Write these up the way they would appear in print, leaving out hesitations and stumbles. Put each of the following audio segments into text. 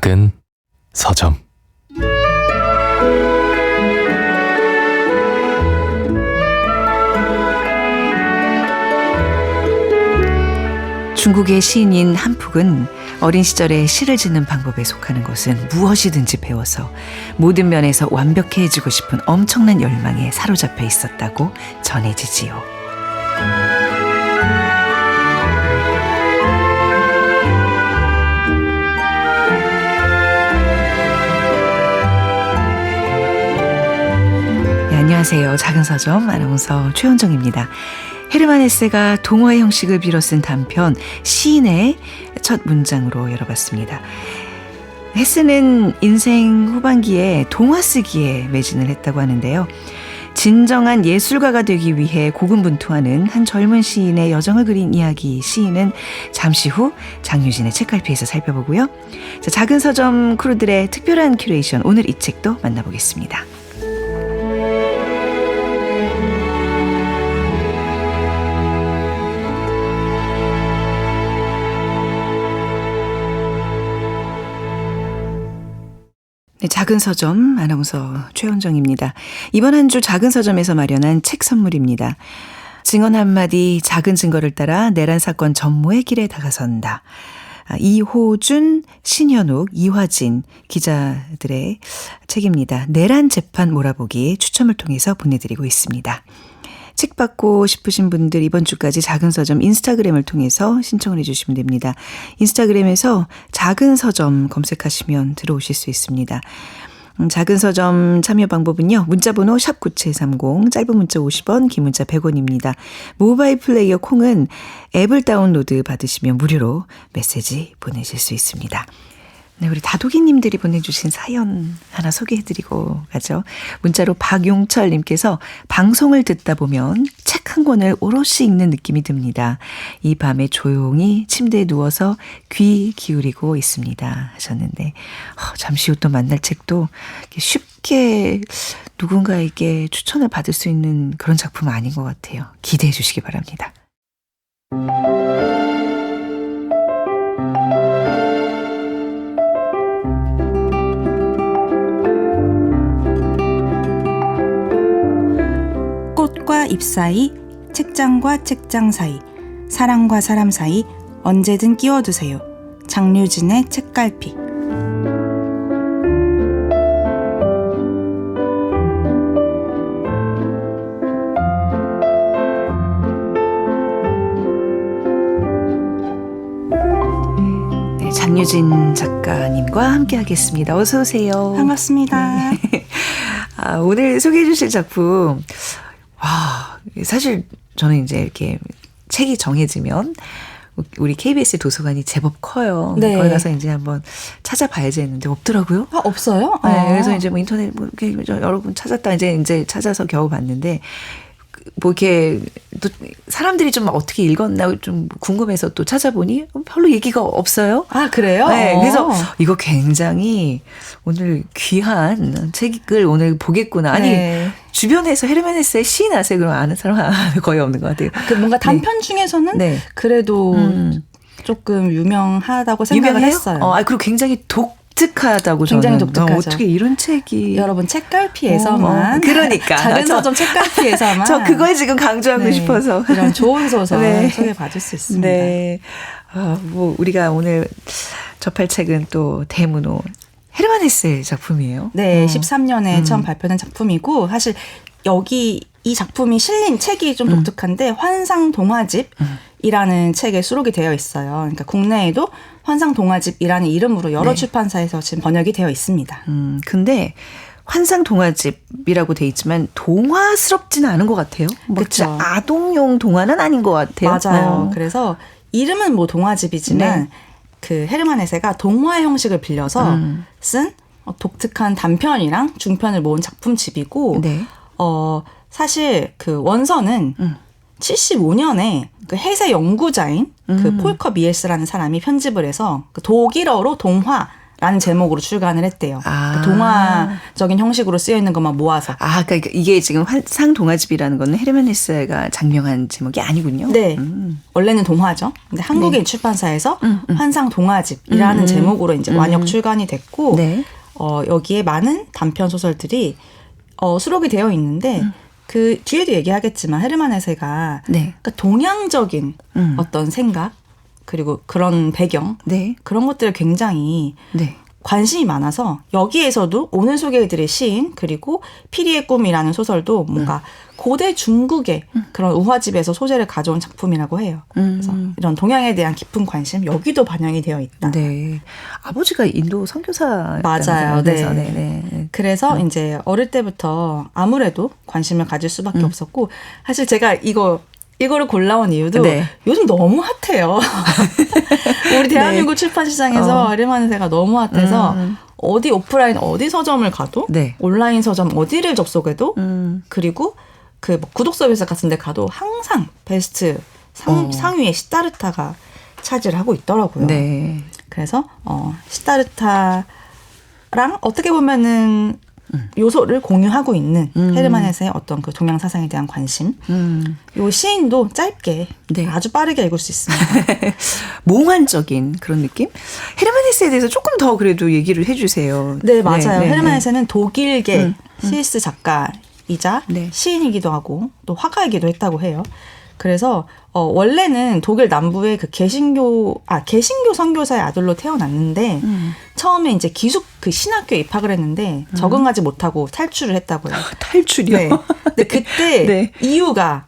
작은 서점. 중국의 시인인 한폭은 어린 시절에 시를 짓는 방법에 속하는 것은 무엇이든지 배워서 모든 면에서 완벽해지고 싶은 엄청난 열망에 사로잡혀 있었다고 전해지지요. 네, 안녕하세요. 작은 서점 아나운서 최현정입니다. 헤르만 헤세가 동화의 형식을 빌어 쓴 단편 시인의 첫 문장으로 열어봤습니다. 헤세는 인생 후반기에 동화 쓰기에 매진을 했다고 하는데요. 진정한 예술가가 되기 위해 고군분투하는 한 젊은 시인의 여정을 그린 이야기 시인은 잠시 후 장유진의 책갈피에서 살펴보고요. 자, 작은 서점 크루들의 특별한 큐레이션, 오늘 이 책도 만나보겠습니다. 네, 작은 서점 아나운서 최현정입니다. 이번 한 주 작은 서점에서 마련한 책 선물입니다. 증언 한마디 작은 증거를 따라 내란 사건 전모의 길에 다가선다. 이호준, 신현욱, 이화진 기자들의 책입니다. 내란 재판 몰아보기 추첨을 통해서 보내드리고 있습니다. 책 받고 싶으신 분들 이번 주까지 작은 서점 인스타그램을 통해서 신청을 해주시면 됩니다. 인스타그램에서 작은 서점 검색하시면 들어오실 수 있습니다. 작은 서점 참여 방법은요. 문자번호 샵9730, 짧은 문자 50원, 긴 문자 100원입니다. 모바일 플레이어 콩은 앱을 다운로드 받으시면 무료로 메시지 보내실 수 있습니다. 네, 우리 다독이님들이 보내주신 사연 하나 소개해드리고 가죠. 문자로 박용철님께서 방송을 듣다 보면 책 한 권을 오롯이 읽는 느낌이 듭니다. 이 밤에 조용히 침대에 누워서 귀 기울이고 있습니다 하셨는데 잠시 후 또 만날 책도 쉽게 누군가에게 추천을 받을 수 있는 그런 작품은 아닌 것 같아요. 기대해 주시기 바랍니다. 꽃과 잎 사이, 책장과 책장 사이, 사람과 사람 사이 언제든 끼워두세요. 장유진의 책갈피. 네, 장유진 작가님과 함께 하겠습니다. 어서 오세요. 반갑습니다. 네. 오늘 소개해 주실 작품, 사실 저는 이제 이렇게 책이 정해지면 우리 KBS 도서관이 제법 커요. 네. 거기 가서 이제 한번 찾아봐야지 했는데 없더라고요. 없어요? 네, 그래서 이제 뭐 인터넷 이렇게 여러 군 찾았다 이제 찾아서 겨우 봤는데 이렇게 또 사람들이 좀 어떻게 읽었나 좀 궁금해서 또 찾아보니 별로 얘기가 없어요. 아, 그래요? 네, 그래서 이거 굉장히 오늘 귀한 책을 오늘 보겠구나. 아니, 네. 주변에서 헤르만 헤세의 시인 아세요? 그럼 아는 사람 거의 없는 것 같아요. 그 뭔가 단편 중에서는 네. 그래도 조금 유명하다고 생각을 유명해요? 했어요. 그리고 굉장히 독특하다고 굉장히 저는 독특하죠. 어떻게 이런 책이 여러분 책갈피에서만 그러니까 작은 서점 책갈피에서만 저 그걸 지금 강조하고 싶어서 이런 좋은 소설 네. 소개받을 수 있습니다. 네, 뭐 우리가 오늘 접할 책은 또 대문호 헤르만 헤세 작품이에요. 네, 13년에 처음 발표된 작품이고 사실 여기 이 작품이 실린 책이 좀 독특한데 환상 동화집이라는 책에 수록이 되어 있어요. 그러니까 국내에도 환상 동화집이라는 이름으로 여러 네. 출판사에서 지금 번역이 되어 있습니다. 근데 환상 동화집이라고 돼 있지만 동화스럽지는 않은 것 같아요. 그렇죠. 아동용 동화는 아닌 것 같아요. 맞아요. 그래서 이름은 뭐 동화집이지만 네. 그 헤르만 헤세가 동화 형식을 빌려서 쓴 독특한 단편이랑 중편을 모은 작품집이고 네. 사실 그 원서는 75년에 그 헤세 연구자인 그 폴커 미에스라는 사람이 편집을 해서 그 독일어로 동화 라는 제목으로 출간을 했대요. 아. 그러니까 동화적인 형식으로 쓰여 있는 것만 모아서. 아, 그러니까 이게 지금 환상 동화집이라는 거는 헤르만 헤세가 장명한 제목이 아니군요. 네. 원래는 동화죠. 근데 한국인 출판사에서 환상 동화집이라는 제목으로 이제 완역 출간이 됐고, 네. 여기에 많은 단편 소설들이 수록이 되어 있는데, 그 뒤에도 얘기하겠지만 헤르만 헤세가 네. 그러니까 동양적인 어떤 생각 그리고 그런 배경 네. 그런 것들을 굉장히 네. 관심이 많아서 여기에서도 오늘 소개해드릴 시인 그리고 피리의 꿈이라는 소설도 뭔가 고대 중국의 그런 우화집에서 소재를 가져온 작품이라고 해요. 그래서 이런 동양에 대한 깊은 관심 여기도 반영이 되어 있다. 네. 아버지가 인도 선교사 맞아요. 네. 네. 그래서 이제 어릴 때부터 아무래도 관심을 가질 수밖에 없었고 사실 제가 이거를 골라온 이유도 네. 요즘 너무 핫해요. 우리 대한민국 네. 출판 시장에서 헤르만 헤세가 너무 핫해서 어디 오프라인 어디 서점을 가도 네. 온라인 서점 어디를 접속해도 그리고 그 뭐 구독 서비스 같은 데 가도 항상 베스트 상위에 시타르타가 차지를 하고 있더라고요. 네. 그래서 시타르타랑 어떻게 보면은 요소를 공유하고 있는 헤르만 헤세의 어떤 그 동양 사상에 대한 관심. 요 시인도 짧게 네. 아주 빠르게 읽을 수 있습니다. 몽환적인 그런 느낌? 헤르만 헤세에 대해서 조금 더 그래도 얘기를 해주세요. 네, 맞아요. 네, 헤르만 네. 헤세는 독일계 시리스 작가이자 네. 시인이기도 하고 또 화가이기도 했다고 해요. 그래서 원래는 독일 남부의 그 개신교 선교사의 아들로 태어났는데 처음에 이제 기숙 그 신학교에 입학을 했는데 적응하지 못하고 탈출을 했다고요. 탈출이요? 네. 근데 그때 네. 이유가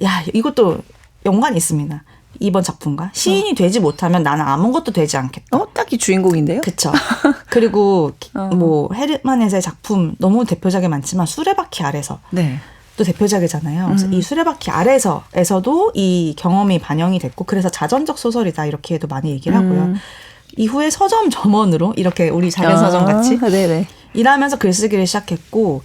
야 이것도 연관이 있습니다. 이번 작품과 시인이 되지 못하면 나는 아무것도 되지 않겠다. 딱히 주인공인데요? 그렇죠. 그리고 뭐 헤르만 헤세의 작품 너무 대표작이 많지만 수레바퀴 아래서 네. 또 대표작이잖아요. 그래서 이 수레바퀴 아래서에서도 이 경험이 반영이 됐고 그래서 자전적 소설이다 이렇게도 많이 얘기를 하고요. 이후에 서점 점원으로 이렇게 우리 작은 서점 같이 네네. 일하면서 글쓰기를 시작했고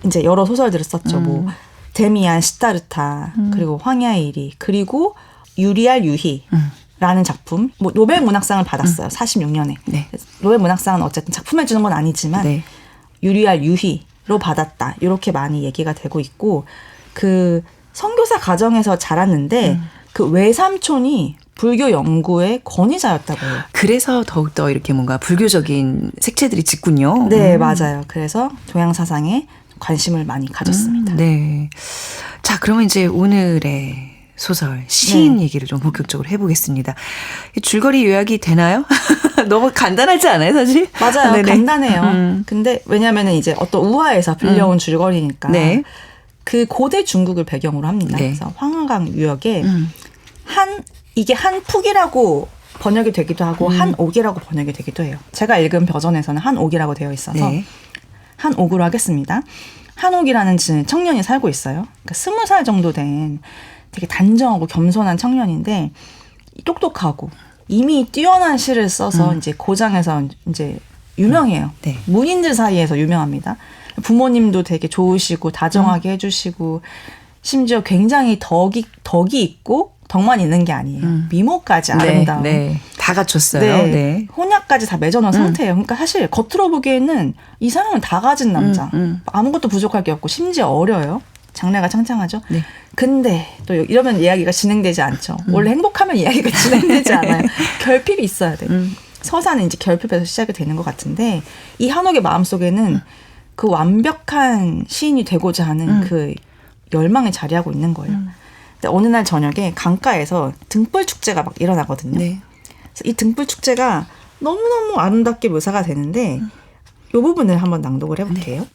이제 여러 소설들을 썼죠. 뭐 데미안 시타르타 그리고 황야의 일이 그리고 유리알 유희라는 작품 뭐 노벨 문학상을 받았어요. 46년에. 네. 노벨 문학상은 어쨌든 작품에 주는 건 아니지만 네. 유리알 유희로 받았다. 이렇게 많이 얘기가 되고 있고 그 선교사 가정에서 자랐는데 그 외삼촌이 불교 연구의 권위자였다고 해요. 그래서 더욱더 이렇게 뭔가 불교적인 색채들이 짙군요. 네, 맞아요. 그래서 동양 사상에 관심을 많이 가졌습니다. 네. 자, 그러면 이제 오늘의 소설, 시인 얘기를 좀 본격적으로 해보겠습니다. 줄거리 요약이 되나요? 너무 간단하지 않아요, 사실? 맞아요. 네네. 간단해요. 근데 왜냐면은 이제 어떤 우화에서 빌려온 줄거리니까 네. 그 고대 중국을 배경으로 합니다. 네. 그래서 황하강 유역에 이게 한푹이라고 번역이 되기도 하고 한옥이라고 번역이 되기도 해요. 제가 읽은 버전에서는 한옥이라고 되어 있어서 네. 한옥으로 하겠습니다. 한옥이라는 청년이 살고 있어요. 그러니까 20살 정도 된 되게 단정하고 겸손한 청년인데 똑똑하고 이미 뛰어난 시를 써서 이제 고장에서 이제 유명해요. 네. 문인들 사이에서 유명합니다. 부모님도 되게 좋으시고 다정하게 해주시고 심지어 굉장히 덕이 있고 덕만 있는 게 아니에요. 미모까지 아름다운. 네. 다 갖췄어요. 네. 네. 혼약까지 다 맺어놓은 상태예요. 그러니까 사실 겉으로 보기에는 이 사람은 다 가진 남자. 아무것도 부족할 게 없고 심지어 어려요. 장래가 창창하죠. 네. 근데 또 이러면 이야기가 진행되지 않죠. 원래 행복하면 이야기가 진행되지 않아요. 결핍이 있어야 돼요. 서사는 이제 결핍에서 시작이 되는 것 같은데 이 한옥의 마음속에는 그 완벽한 시인이 되고자 하는 그 열망이 자리하고 있는 거예요. 근데 어느 날 저녁에 강가에서 등불 축제가 막 일어나거든요. 네. 그래서 이 등불 축제가 너무너무 아름답게 묘사가 되는데 이 부분을 한번 낭독을 해볼게요.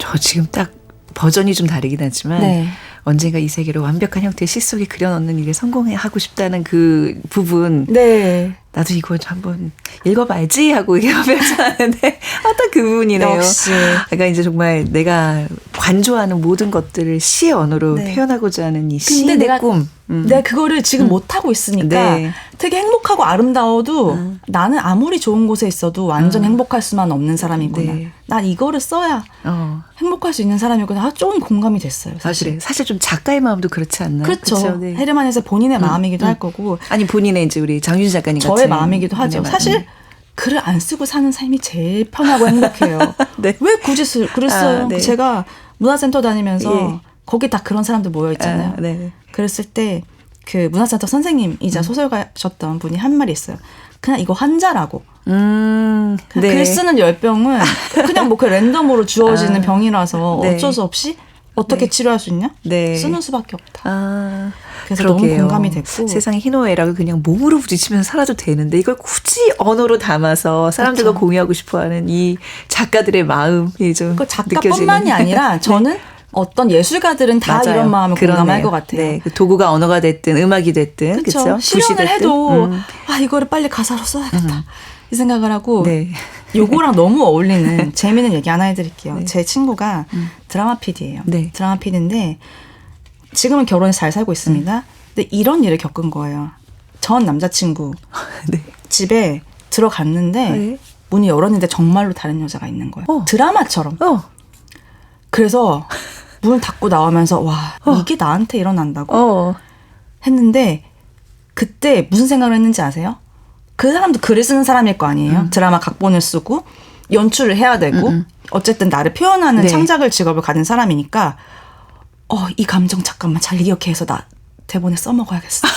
저 지금 딱 버전이 좀 다르긴 하지만 네. 언젠가 이 세계를 완벽한 형태의 시 속에 그려넣는 일에 성공하고 싶다는 그 부분 네. 나도 이거 한번 읽어봐야지 하고 이게 하는데 딱 그 부분이네요. 역시. 그러니까 이제 정말 내가 관조하는 모든 것들을 시의 언어로 네. 표현하고자 하는 이 근데 시인의 내가 꿈. 내가 그거를 지금 못 하고 있으니까 네. 되게 행복하고 아름다워도 나는 아무리 좋은 곳에 있어도 완전 행복할 수만 없는 사람이구나. 네. 난 이거를 써야 행복할 수 있는 사람이구나. 좀 공감이 됐어요. 사실. 사실 좀 작가의 마음도 그렇지 않나요? 그렇죠. 그쵸? 네. 헤르만헤세 본인의 마음이기도 할 거고. 아니 본인의 이제 우리 장윤지 작가님 같은 저의 마음이기도 하죠. 사실 글을 안 쓰고 사는 삶이 제일 편하고 행복해요. 네. 왜 굳이 글을 써요? 네. 제가 문화센터 다니면서 거기 다 그런 사람들 모여 있잖아요. 네. 그랬을 때 그 문화센터 선생님이자 소설가셨던 분이 한 말이 있어요. 그냥 이거 환자라고. 네. 글 쓰는 열병은 그냥 뭐 그 랜덤으로 주어지는 병이라서 네. 어쩔 수 없이 어떻게 치료할 수 있냐? 네. 쓰는 수밖에 없다. 그래서 그러게요. 너무 공감이 됐고. 세상에 희노애락을 그냥 몸으로 부딪히면서 살아도 되는데 이걸 굳이 언어로 담아서 사람들과 그렇죠. 공유하고 싶어하는 이 작가들의 마음이 좀 그 작가뿐만이 느껴지는. 아니라 저는 어떤 예술가들은 다 맞아요. 이런 마음을 그러네요. 공감할 것 같아요. 네. 그 도구가 언어가 됐든 음악이 됐든 그렇죠. 그렇죠. 실현을 해도 이거를 빨리 가사로 써야겠다. 이 생각을 하고 네. 요거랑 너무 어울리는 재미있는 얘기 하나 해드릴게요. 네. 제 친구가 드라마 PD예요. 네. 드라마 PD인데 지금은 결혼해서 잘 살고 있습니다. 근데 이런 일을 겪은 거예요. 전 남자친구 네. 집에 들어갔는데 네. 문이 열었는데 정말로 다른 여자가 있는 거예요. 어. 드라마처럼. 그래서 문을 닫고 나오면서 와 이게 나한테 일어난다고 했는데 그때 무슨 생각을 했는지 아세요? 그 사람도 글을 쓰는 사람일 거 아니에요. 드라마 각본을 쓰고 연출을 해야 되고 어쨌든 나를 표현하는 네. 창작을 직업을 가진 사람이니까 이 감정 잠깐만 잘 기억해서 나 대본에 써먹어야겠어.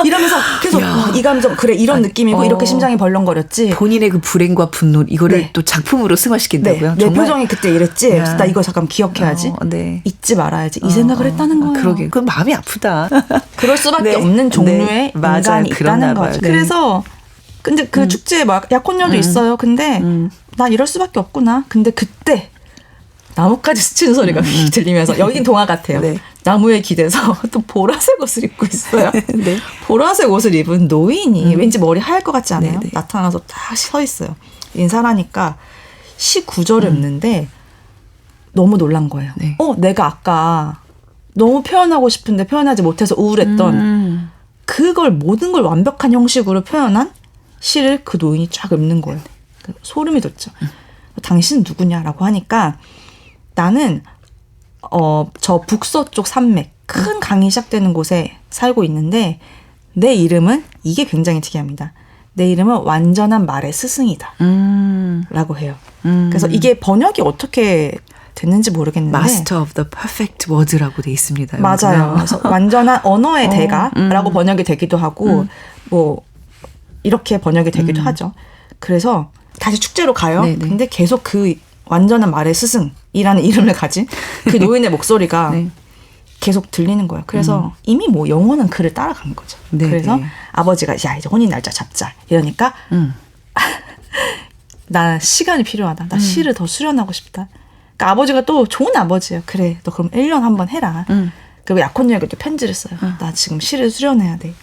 이러면서 계속 이 감정 그래 이런 느낌이고 이렇게 심장이 벌렁거렸지. 본인의 그 불행과 분노 이거를 네. 또 작품으로 승화시킨다고요? 내 정말? 표정이 그때 이랬지. 그래서 나 이거 잠깐 기억해야지. 네. 잊지 말아야지. 이 생각을 했다는 거예요. 그러게. 그건 마음이 아프다. 그럴 수밖에 네. 없는 종류의 네. 맞아요. 인간이 그러나 있다는 봐요. 거죠. 네. 그래서 근데 그 축제에 막 약혼녀도 있어요. 근데 나 이럴 수밖에 없구나. 근데 그때 나뭇가지 스치는 소리가 들리면서 여긴 동화 같아요. 네. 나무에 기대서 또 보라색 옷을 입고 있어요. 네. 보라색 옷을 입은 노인이 왠지 머리 하얄 것 같지 않아요? 네, 네. 나타나서 딱 서 있어요. 인사를 하니까 시 구절을 읽는데 너무 놀란 거예요. 네. 내가 아까 너무 표현하고 싶은데 표현하지 못해서 우울했던 그걸 모든 걸 완벽한 형식으로 표현한 시를 그 노인이 쫙 읽는 거예요. 소름이 돋죠. 당신은 누구냐라고 하니까 나는 저 북서쪽 산맥 큰 강이 시작되는 곳에 살고 있는데 내 이름은 이게 굉장히 특이합니다. 내 이름은 완전한 말의 스승이다 라고 해요. 그래서 이게 번역이 어떻게 됐는지 모르겠는데 Master of the Perfect Word라고 돼 있습니다. 맞아요. 그래서 완전한 언어의 대가라고 번역이 되기도 하고 뭐 이렇게 번역이 되기도 하죠. 그래서 다시 축제로 가요. 네네. 근데 계속 그 완전한 말의 스승이라는 이름을 가진 그 노인의 목소리가 네. 계속 들리는 거예요. 그래서 이미 뭐 영혼은 그를 따라간 거죠. 네, 그래서 네. 아버지가 야 이제 혼인 날짜 잡자 이러니까 나 시간이 필요하다. 나 시를 더 수련하고 싶다. 그러니까 아버지가 또 좋은 아버지예요. 그래 너 그럼 1년 한번 해라. 그리고 약혼녀에게 또 편지를 써요. 나 지금 시를 수련해야 돼.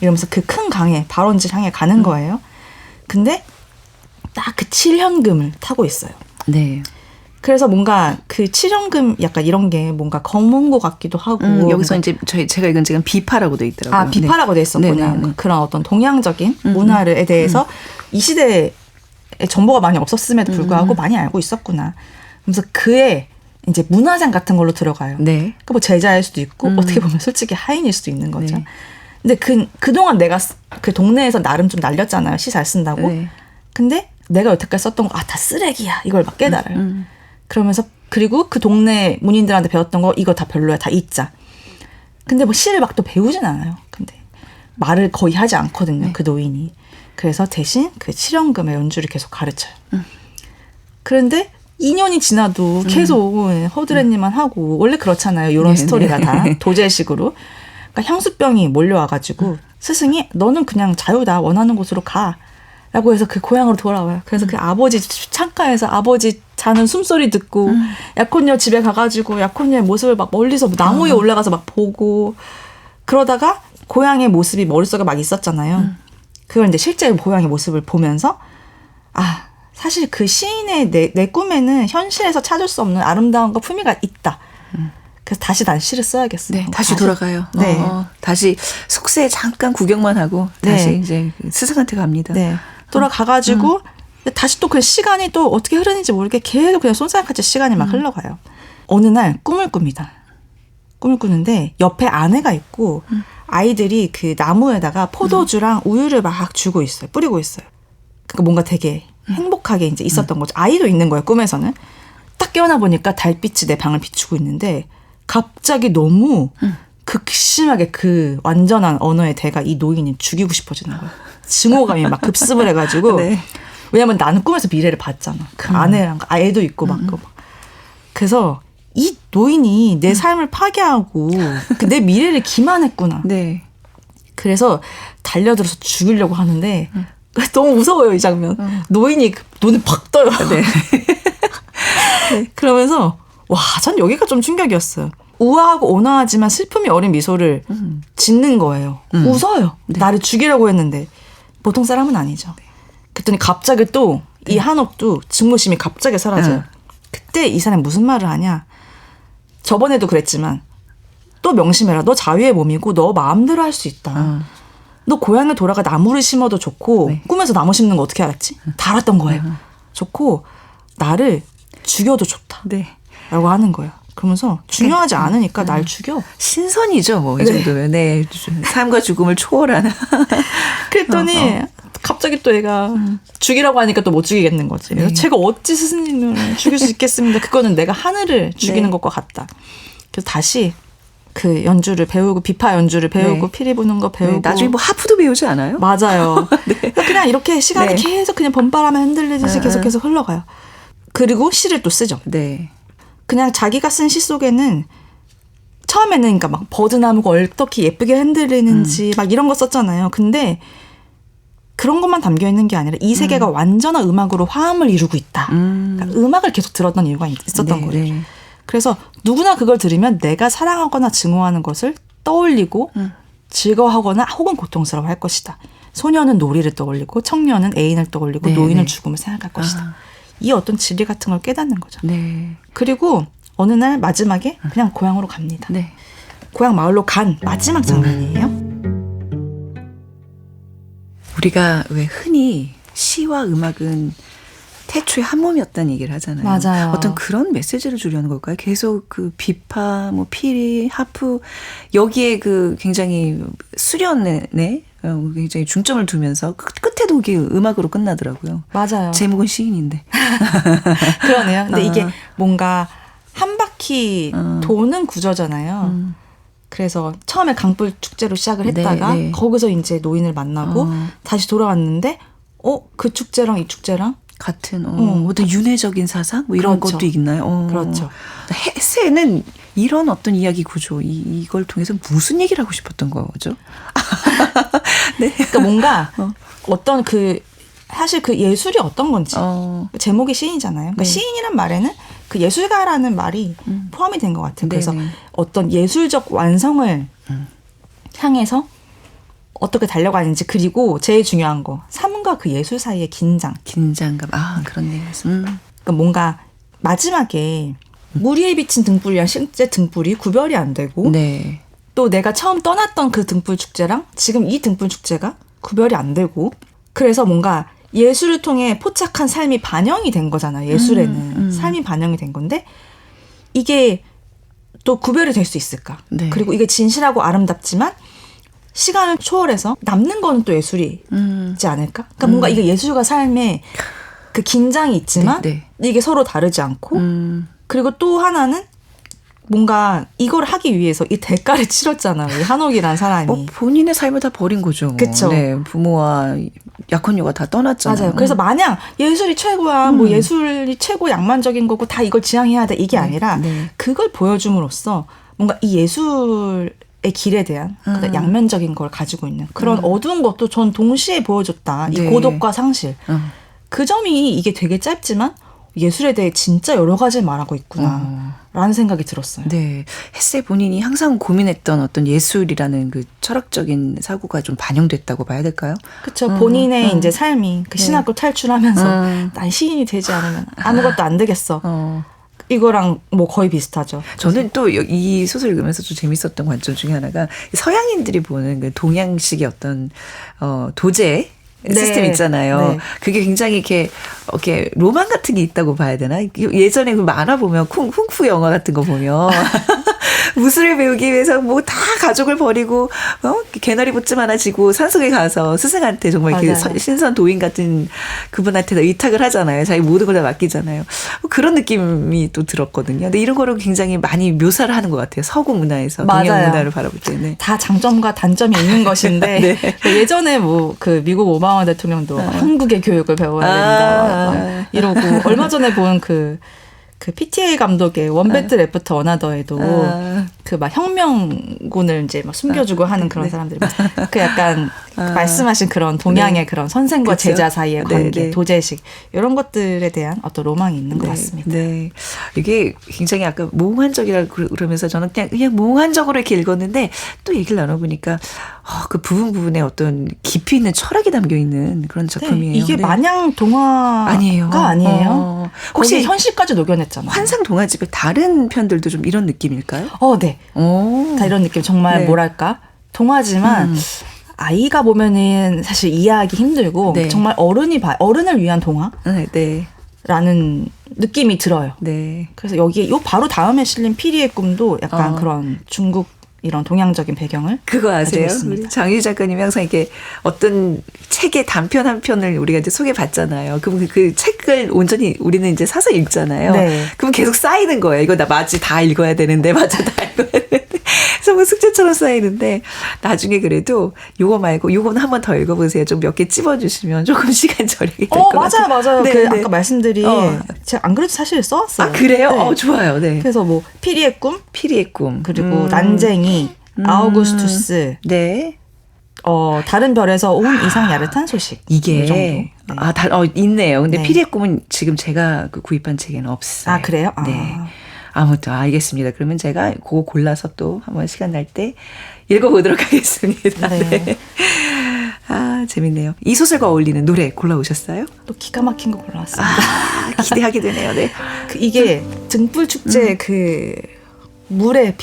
이러면서 그 큰 강에 발원지를 향해 가는 거예요. 근데 딱 그 7현금을 타고 있어요. 네. 그래서 뭔가 그 7현금 약간 이런 게 뭔가 검은 것 같기도 하고 여기서 이제 제가 읽은 지금 비파라고 돼 있더라고요. 아 비파라고 돼 있었구나. 네, 네, 네. 그런 어떤 동양적인 문화에 대해서 이 시대에 정보가 많이 없었음에도 불구하고 많이 알고 있었구나. 그래서 그의 이제 문화생 같은 걸로 들어가요. 네. 그 뭐 제자일 수도 있고 어떻게 보면 솔직히 하인일 수도 있는 거죠. 네. 근데 그동안 내가 그 동네에서 나름 좀 날렸잖아요. 시 잘 쓴다고. 네. 근데 내가 여태까지 썼던 거 다 쓰레기야. 이걸 막 깨달아요. 그러면서 그리고 그 동네 문인들한테 배웠던 거 이거 다 별로야. 다 잊자. 근데 뭐 시를 막 또 배우진 않아요. 근데 말을 거의 하지 않거든요. 네. 그 노인이. 그래서 대신 그 7현금의 연주를 계속 가르쳐요. 그런데 2년이 지나도 계속 허드렛일만 하고 원래 그렇잖아요. 이런 네, 스토리가 네. 다 도제식으로. 그러니까 향수병이 몰려와가지고 스승이 너는 그냥 자유다. 원하는 곳으로 가. 라고 해서 그 고향으로 돌아와요. 그래서 그 아버지 창가에서 아버지 자는 숨소리 듣고 약혼녀 집에 가가지고 약혼녀의 모습을 막 멀리서 나무 위에 올라가서 막 보고 그러다가 고향의 모습이 머릿속에 막 있었잖아요. 그걸 이제 실제 고향의 모습을 보면서 아 사실 그 시인의 내 꿈에는 현실에서 찾을 수 없는 아름다움과 품위가 있다. 그래서 다시 난 시를 써야겠어요. 네, 다시 돌아가요. 네. 다시 속세에 잠깐 구경만 하고 다시 네. 이제 스승한테 갑니다. 네. 돌아가가지고 다시 또 그 시간이 또 어떻게 흐르는지 모르게 계속 그냥 쏜살같이 시간이 막 흘러가요. 어느 날 꿈을 꿉니다. 꿈을 꾸는데 옆에 아내가 있고 아이들이 그 나무에다가 포도주랑 우유를 막 주고 있어요. 뿌리고 있어요. 그러니까 뭔가 되게 행복하게 이제 있었던 거죠. 아이도 있는 거예요, 꿈에서는. 딱 깨어나 보니까 달빛이 내 방을 비추고 있는데 갑자기 너무 극심하게 그 완전한 언어의 대가 이 노인이 죽이고 싶어지는 거예요. 증오감이 막 급습을 해가지고. 네. 왜냐면 나는 꿈에서 미래를 봤잖아. 그 아내랑 애도 있고 막. 그래서 이 노인이 내 삶을 파괴하고 내 미래를 기만했구나. 네. 그래서 달려들어서 죽이려고 하는데 너무 무서워요, 이 장면. 노인이 눈을 팍 떠요. 네. 그러면서 와, 전 여기가 좀 충격이었어요. 우아하고 온화하지만 슬픔이 어린 미소를 짓는 거예요. 웃어요. 네. 나를 죽이려고 했는데 보통 사람은 아니죠. 그랬더니 갑자기 또 이 한옥도 증오심이 갑자기 사라져요. 그때 이 사람이 무슨 말을 하냐. 저번에도 그랬지만 또 명심해라. 너 자유의 몸이고 너 마음대로 할 수 있다. 너 고향에 돌아가 나무를 심어도 좋고 네. 꿈에서 나무 심는 거 어떻게 알았지? 다 알았던 거예요. 좋고 나를 죽여도 좋다. 네. 라고 하는 거예요. 그러면서 중요하지 않으니까 날 죽여. 신선이죠, 뭐, 이 네. 정도면. 네. 삶과 죽음을 초월하는. 그랬더니 갑자기 또 얘가 죽이라고 하니까 또 못 죽이겠는 거지. 그래서 네. 제가 어찌 스승님을 죽일 수 있겠습니다. 그거는 내가 하늘을 죽이는 네. 것과 같다. 그래서 다시 그 연주를 배우고 비파 연주를 배우고 네. 피리 부는 거 배우고. 네, 나중에 뭐 하프도 배우지 않아요? 맞아요. 그러니까 그냥 이렇게 시간이 네. 계속 그냥 번바람에 흔들리듯이 계속 흘러가요. 그리고 시를 또 쓰죠. 네. 그냥 자기가 쓴 시 속에는 처음에는 그러니까 막 버드나무가 어떻게 예쁘게 흔들리는지 막 이런 거 썼잖아요. 근데 그런 것만 담겨 있는 게 아니라 이 세계가 완전한 음악으로 화음을 이루고 있다. 그러니까 음악을 계속 들었던 이유가 있었던 네, 거예요. 네. 그래서 누구나 그걸 들으면 내가 사랑하거나 증오하는 것을 떠올리고 즐거워하거나 혹은 고통스러워할 것이다. 소녀는 놀이를 떠올리고 청년은 애인을 떠올리고 네, 노인은 네. 죽음을 생각할 것이다. 이 어떤 진리 같은 걸 깨닫는 거죠. 네. 그리고 어느 날 마지막에 그냥 고향으로 갑니다. 네. 고향 마을로 간 마지막 장면이에요. 우리가 왜 흔히 시와 음악은 태초에 한 몸이었다는 얘기를 하잖아요. 맞아요. 어떤 그런 메시지를 주려는 걸까요? 계속 그 비파, 뭐 피리, 하프 여기에 그 굉장히 수련에 굉장히 중점을 두면서 끝에도 이게 음악으로 끝나더라고요. 맞아요. 제목은 시인인데. 그러네요. 근데 이게 뭔가 한 바퀴 도는 구조잖아요. 그래서 처음에 강불 축제로 시작을 했다가 네, 네. 거기서 이제 노인을 만나고 다시 돌아왔는데 그 축제랑 이 축제랑 같은 어떤 윤회적인 사상 뭐 이런 그렇죠. 것도 있나요? 그렇죠. 헤세는 이런 어떤 이야기 구조 이걸 통해서 무슨 얘기를 하고 싶었던 거죠? 네. 그러니까 뭔가 어떤 그 사실 그 예술이 어떤 건지 제목이 시인이잖아요. 그러니까 네. 시인이란 말에는 그 예술가라는 말이 포함이 된 것 같아요. 그래서 네네. 어떤 예술적 완성을 향해서 어떻게 달려가는지 그리고 제일 중요한 거 삶과 그 예술 사이의 긴장감. 그렇네요. 그러니까 뭔가 마지막에 물 위에 비친 등불이랑 실제 등불이 구별이 안 되고 네. 또 내가 처음 떠났던 그 등불 축제랑 지금 이 등불 축제가 구별이 안 되고 그래서 뭔가 예술을 통해 포착한 삶이 반영이 된 거잖아요. 예술에는 삶이 반영이 된 건데 이게 또 구별이 될 수 있을까? 네. 그리고 이게 진실하고 아름답지만 시간을 초월해서 남는 거는 또 예술이지 않을까? 그러니까 뭔가 이게 예술과 삶의 그 긴장이 있지만 네, 이게 서로 다르지 않고 그리고 또 하나는 뭔가 이걸 하기 위해서 이 대가를 치렀잖아요. 이 한옥이라는 사람이. 본인의 삶을 다 버린 거죠. 그쵸. 네, 부모와 약혼녀가 다 떠났잖아요. 맞아요. 그래서 마냥 예술이 최고야, 뭐 예술이 최고 양만적인 거고 다 이걸 지향해야 돼 이게 아니라 네. 그걸 보여줌으로써 뭔가 이 예술의 길에 대한 그러니까 양면적인 걸 가지고 있는 그런 어두운 것도 전 동시에 보여줬다. 이 네. 고독과 상실. 그 점이 이게 되게 짧지만 예술에 대해 진짜 여러 가지를 말하고 있구나. 라는 생각이 들었어요. 네. 헤세 본인이 항상 고민했던 어떤 예술이라는 그 철학적인 사고가 좀 반영됐다고 봐야 될까요? 그렇죠. 본인의 이제 삶이 그 신학교 탈출하면서 난 시인이 되지 않으면 아무것도 안 되겠어. 이거랑 뭐 거의 비슷하죠. 저는 또 이 소설 읽으면서 좀 재밌었던 관점 중에 하나가 서양인들이 보는 그 동양식의 어떤 도제 시스템 있잖아요. 네. 그게 굉장히 이렇게 로망 같은 게 있다고 봐야 되나? 예전에 그 만화 보면 쿵푸 영화 같은 거 보면 무술을 배우기 위해서 뭐 다 가족을 버리고 개나리 보쯤 하나 지고 산속에 가서 스승한테 정말 이렇게 신선 도인 같은 그분한테 의탁을 하잖아요. 자기 모든 걸 다 맡기잖아요. 그런 느낌이 또 들었거든요. 근데 이런 거를 굉장히 많이 묘사를 하는 것 같아요. 서구 문화에서 동양 문화를 바라볼 때는. 다 장점과 단점이 있는 것인데 네. 예전에 뭐 그 미국 오바마 대통령도 한국의 교육을 배워야 된다 이러고 얼마 전에 본 그 PTA 감독의 원배트 레프트 어나더에도 그 막 혁명군을 이제 막 숨겨주고 하는 그런 사람들이 그 약간 말씀하신 그런 동양의 그런 선생과 그쵸? 제자 사이의 관계, 네. 도제식 이런 것들에 대한 어떤 로망이 있는 것 같습니다. 네, 이게 굉장히 아까 몽환적이라 그러면서 저는 그냥 몽환적으로 이렇게 읽었는데 또 얘기를 나눠보니까 그 부분에 어떤 깊이 있는 철학이 담겨 있는 그런 작품이에요. 네, 이게 마냥 동화가 아니에요. 혹시 현실까지 녹여냈잖아요. 환상 동화집의 다른 편들도 좀 이런 느낌일까요? 네. 다 이런 느낌. 정말 뭐랄까 동화지만 아이가 보면은 사실 이해하기 힘들고 정말 어른을 위한 동화라는 느낌이 들어요. 네. 그래서 여기에 요 바로 다음에 실린 피리의 꿈도 약간 그런 중국 이런 동양적인 배경을 그거 아세요? 있습니다. 장유 작가님이 항상 이렇게 어떤 책의 단편 한 편을 우리가 이제 소개받잖아요. 그럼 그 책을 온전히 우리는 이제 사서 읽잖아요. 네. 그럼 계속 쌓이는 거예요. 이거 나 맞지 다 읽어야 되는데 다 읽어야 되는데. 그래서 뭐 숙제처럼 쌓이는데 나중에 그래도 요거 말고 요거는 한 번 더 읽어보세요. 좀 몇 개 찝어주시면 조금 시간 절약이 될 것 같아요. 맞아요. 네, 아까 말씀드린 제가 안 그래도 사실 써왔어요. 그래요? 네. 좋아요. 네. 그래서 뭐 피리의 꿈, 그리고 난쟁이, 아우구스투스, 네. 다른 별에서 온 이상 야릇한 소식. 이게 있네요. 근데 네. 피리의 꿈은 지금 제가 구입한 책에는 없어요. 그래요? 네. 아무튼 알겠습니다. 그러면 제가 그거 골라서 또 한번 시간 날 때 읽어보도록 하겠습니다. 네. 재밌네요. 이 소설과 어울리는 노래 골라오셨어요? 또 기가 막힌 거 골라왔습니다. 기대하게 되네요. 네. 이게 등불 축제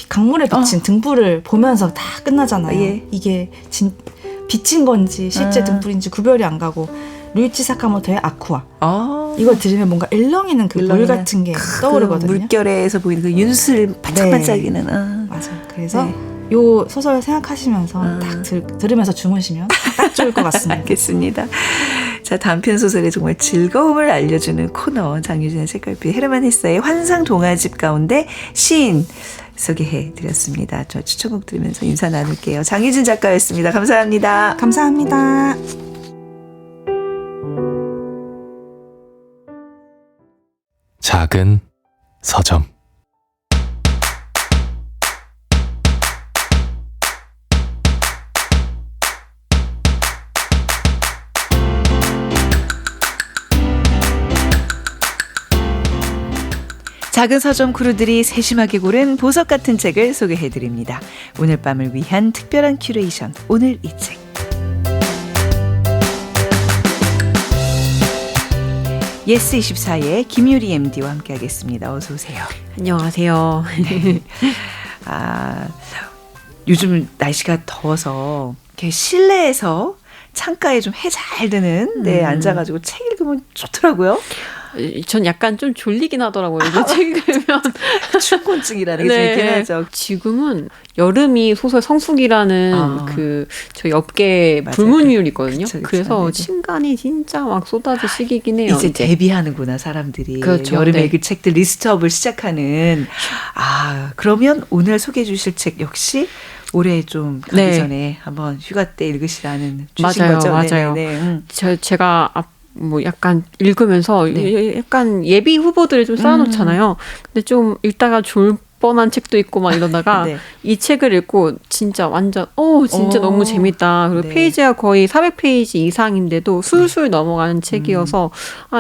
강물에 비친 등불을 보면서 다 끝나잖아요. 예. 이게 비친 건지 실제 등불인지 구별이 안 가고 류이치 사카모토의 아쿠아. 이걸 들으면 뭔가 일렁이는 그 물 같은 게 떠오르거든요. 물결에서 보이는 그 윤슬 반짝반짝이는. 맞아요. 그래서 요 소설 생각하시면서 딱 들으면서 주무시면 딱 좋을 것 같습니다. 알겠습니다. 자, 단편 소설의 정말 즐거움을 알려주는 코너 장유진의 책갈피 헤르만 헤세의 환상 동화집 가운데 시인 소개해드렸습니다. 저 추천곡 들으면서 인사 나눌게요. 장유진 작가였습니다. 감사합니다. 감사합니다. 작은 서점 작은 서점 크루들이 세심하게 고른 보석 같은 책을 소개해드립니다. 오늘 밤을 위한 특별한 큐레이션, 오늘 이 책. 예스24의 김유리 MD와 함께하겠습니다. 어서 오세요. 안녕하세요. 네. 요즘 날씨가 더워서 이렇게 실내에서 창가에 좀 해 잘 드는 데 앉아가지고 책 읽으면 좋더라고요. 전 약간 좀 졸리긴 하더라고요. 이제 책 읽으면. 춘곤증이라는 게 좀 있긴 하죠. 지금은 여름이 소설 성숙이라는 저 업계 불문율이 있거든요. 그쵸. 네네. 그래서 신간이 진짜 막 쏟아질 시기긴 해요. 이제 데뷔하는구나 사람들이. 그렇죠. 여름에 그 책들 리스트업을 시작하는. 그러면 오늘 소개해 주실 책 역시 올해 좀 가기 전에 한번 휴가 때 읽으시라는 주신 거죠? 맞아요. 제가 뭐 약간 읽으면서 약간 예비 후보들을 좀 쌓아놓잖아요. 근데 좀 읽다가 졸 뻔한 책도 있고 막 이러다가 이 책을 읽고 진짜 완전 진짜 너무 재밌다. 그리고 페이지가 거의 400페이지 이상인데도 술술 넘어가는 책이어서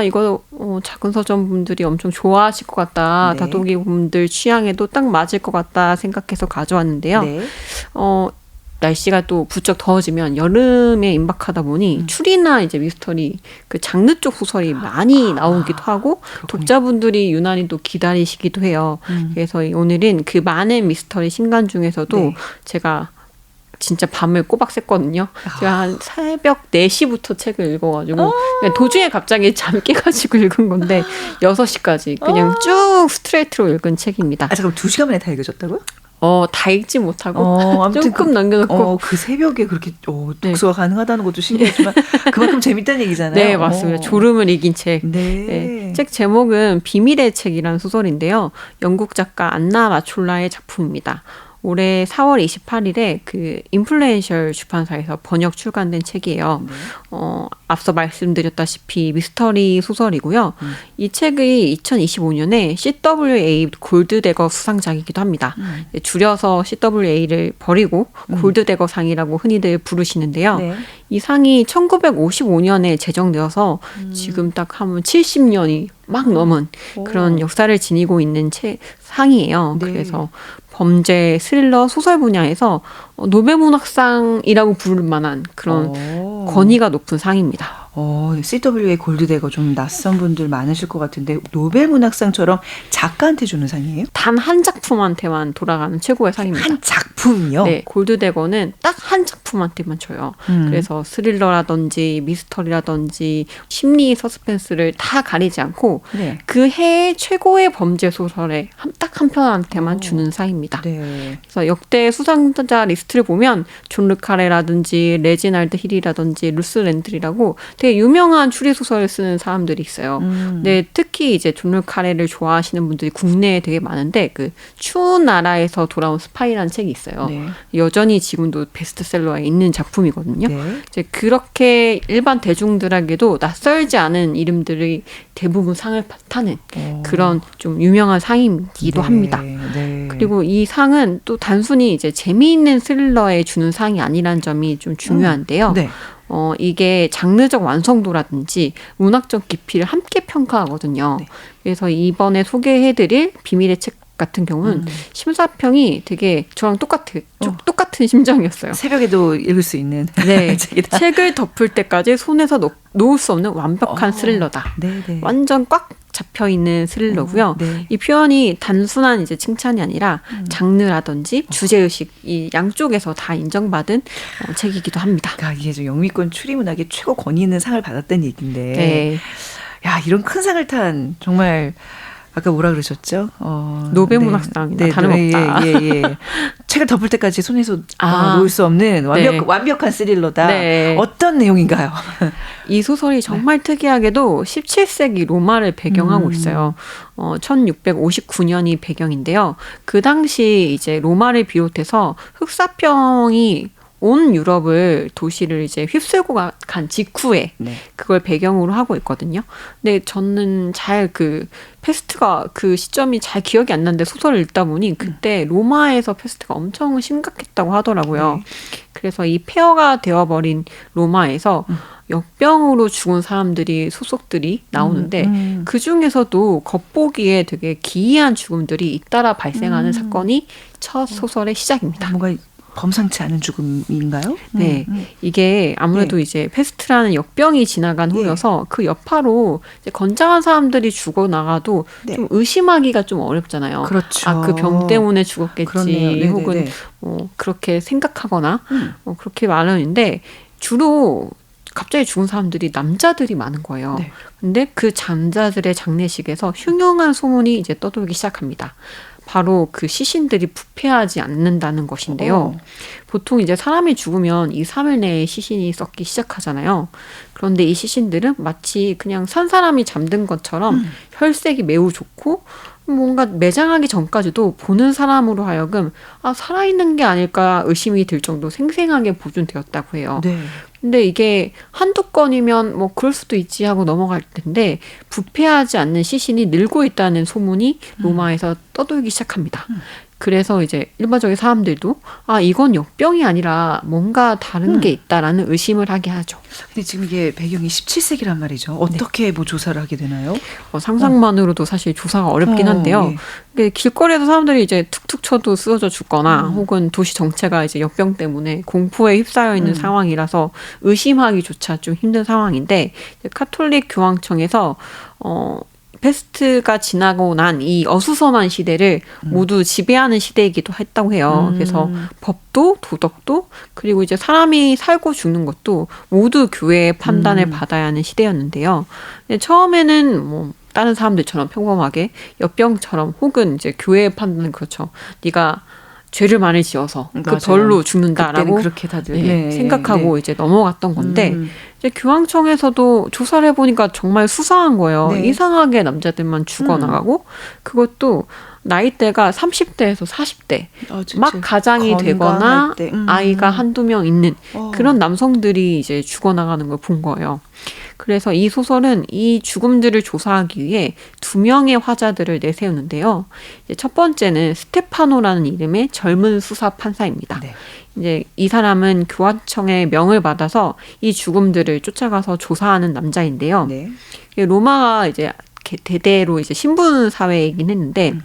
이거 작은 서점 분들이 엄청 좋아하실 것 같다. 다독이 분들 취향에도 딱 맞을 것 같다 생각해서 가져왔는데요. 날씨가 또 부쩍 더워지면 여름에 임박하다 보니 추리나 이제 미스터리 그 장르 쪽 소설이 많이 나오기도 하고 독자분들이 유난히 또 기다리시기도 해요. 그래서 오늘은 그 많은 미스터리 신간 중에서도 네. 제가 진짜 밤을 꼬박 샜거든요. 제가 한 새벽 4시부터 책을 읽어가지고 그냥 도중에 갑자기 잠 깨가지고 읽은 건데 6시까지 그냥 쭉 스트레이트로 읽은 책입니다. 잠깐 2시간 만에 다 읽으셨다고요? 다 읽지 못하고 아무튼 조금 남겨놓고 그 새벽에 그렇게 독서가 가능하다는 것도 신기하지만 그만큼 재밌다는 얘기잖아요. 네, 맞습니다. 졸음을 이긴 책. 네. 네. 책 제목은 비밀의 책이라는 소설인데요. 영국 작가 안나 마촐라의 작품입니다. 올해 4월 28일에 그 인플루엔셜 출판사에서 번역 출간된 책이에요. 네. 앞서 말씀드렸다시피 미스터리 소설이고요. 이 책이 2025년에 CWA 골드대거 수상작이기도 합니다. 줄여서 CWA를 버리고 골드대거상이라고 흔히들 부르시는데요. 네. 이 상이 1955년에 제정되어서 지금 딱 하면 70년이 막 넘은 그런 역사를 지니고 있는 상이에요. 네. 그래서 범죄, 스릴러, 소설 분야에서 노벨문학상이라고 부를 만한 그런 권위가 높은 상입니다. CWA 골드대거 좀 낯선 분들 많으실 것 같은데 노벨문학상처럼 작가한테 주는 상이에요? 단 한 작품한테만 돌아가는 최고의 상입니다. 한 작품이요? 네, 골드대거는 딱 한 작품한테만 줘요. 그래서 스릴러라든지 미스터리라든지 심리 서스펜스를 다 가리지 않고 네. 그 해의 최고의 범죄 소설에 딱 한 편한테만 주는 상입니다. 네. 그래서 역대 수상자 리스트를 보면 존 르카레라든지 레지날드 힐이라든지 루스 랜들이라고 되게 유명한 추리 소설을 쓰는 사람들이 있어요. 근데 특히 이제 존 르카레를 좋아하시는 분들이 국내에 되게 많은데 그 추운 나라에서 돌아온 스파이라는 책이 있어요. 네. 여전히 지금도 베스트셀러에 있는 작품이거든요. 네. 이제 그렇게 일반 대중들에게도 낯설지 않은 이름들이 대부분 상을 타는 그런 좀 유명한 상이기도 합니다. 네. 그리고 이 상은 또 단순히 이제 재미있는 스릴러에 주는 상이 아니란 점이 좀 중요한데요. 네. 이게 장르적 완성도라든지 문학적 깊이를 함께 평가하거든요. 네. 그래서 이번에 소개해드릴 비밀의 책 같은 경우는 심사평이 되게 저랑 똑같은 심정이었어요. 새벽에도 읽을 수 있는 네, 책이다. 책을 덮을 때까지 손에서 놓을 수 없는 완벽한 스릴러다. 네. 완전 꽉 잡혀 있는 스릴러고요. 네. 이 표현이 단순한 이제 칭찬이 아니라 장르라든지 주제의식 이 양쪽에서 다 인정받은 책이기도 합니다. 그러니까 이게 좀 영미권 추리문학의 최고 권위 있는 상을 받았다는 얘기인데, 네. 야 이런 큰 상을 탄 정말 아까 뭐라 그러셨죠? 노벨문학상이나 다름없다. 예. 책을 덮을 때까지 손에서 아. 놓을 수 없는 네. 완벽한 스릴러다. 네. 어떤 내용인가요? 이 소설이 정말 특이하게도 17세기 로마를 배경하고 있어요. 1659년이 배경인데요. 그 당시 이제 로마를 비롯해서 흑사병이 온 유럽을 도시를 이제 휩쓸고 간 직후에 네. 그걸 배경으로 하고 있거든요. 근데 저는 잘 그 패스트가 그 시점이 잘 기억이 안 나는데 소설을 읽다 보니 그때 로마에서 패스트가 엄청 심각했다고 하더라고요. 네. 그래서 이 폐허가 되어버린 로마에서 역병으로 죽은 사람들이 소속들이 나오는데 그 중에서도 겉보기에 되게 기이한 죽음들이 잇따라 발생하는 사건이 첫 소설의 시작입니다. 뭔가 범상치 않은 죽음인가요? 네, 이게 아무래도 네. 이제 페스트라는 역병이 지나간 후여서 그 여파로 이제 건장한 사람들이 죽어 나가도 네. 좀 의심하기가 좀 어렵잖아요. 그렇죠. 아, 그 병 때문에 죽었겠지. 그렇네요. 혹은 그렇게 생각하거나 그렇게 마련인데 주로 갑자기 죽은 사람들이 남자들이 많은 거예요. 네. 근데 그 남자들의 장례식에서 흉흉한 소문이 이제 떠돌기 시작합니다. 바로 그 시신들이 부패하지 않는다는 것인데요. 보통 이제 사람이 죽으면 2, 3일 내에 시신이 썩기 시작하잖아요. 그런데 이 시신들은 마치 그냥 산 사람이 잠든 것처럼 혈색이 매우 좋고 뭔가 매장하기 전까지도 보는 사람으로 하여금 살아있는 게 아닐까 의심이 들 정도 생생하게 보존되었다고 해요. 네. 근데 이게 한두 건이면 뭐 그럴 수도 있지 하고 넘어갈 텐데 부패하지 않는 시신이 늘고 있다는 소문이 로마에서 떠돌기 시작합니다. 그래서 이제 일반적인 사람들도 이건 역병이 아니라 뭔가 다른 게 있다라는 의심을 하게 하죠. 근데 지금 이게 배경이 17세기란 말이죠. 어떻게 뭐 조사를 하게 되나요? 상상만으로도 사실 조사가 어렵긴 한데요. 예. 길거리에서 사람들이 이제 툭툭 쳐도 쓰러져 죽거나 혹은 도시 전체가 이제 역병 때문에 공포에 휩싸여 있는 상황이라서 의심하기조차 좀 힘든 상황인데 카톨릭 교황청에서 페스트가 지나고 난 이 어수선한 시대를 모두 지배하는 시대이기도 했다고 해요. 그래서 법도 도덕도 그리고 이제 사람이 살고 죽는 것도 모두 교회의 판단을 받아야 하는 시대였는데요. 처음에는 뭐 다른 사람들처럼 평범하게 역병처럼 혹은 이제 교회의 판단은 그렇죠. 네가 죄를 많이 지어서 그 벌로 죽는다라고 그렇게 다들 생각하고 이제 넘어갔던 건데 이제 교황청에서도 조사를 해보니까 정말 수상한 거예요. 네. 이상하게 남자들만 죽어나가고 그것도 나이대가 30대에서 40대 막 가장이 되거나 아이가 한두 명 있는 그런 남성들이 이제 죽어나가는 걸 본 거예요. 그래서 이 소설은 이 죽음들을 조사하기 위해 2명의 화자들을 내세우는데요. 이제 첫 번째는 스테파노라는 이름의 젊은 수사 판사입니다. 네. 이제 이 사람은 교황청의 명을 받아서 이 죽음들을 쫓아가서 조사하는 남자인데요. 네. 로마가 이제 대대로 이제 신분 사회이긴 했는데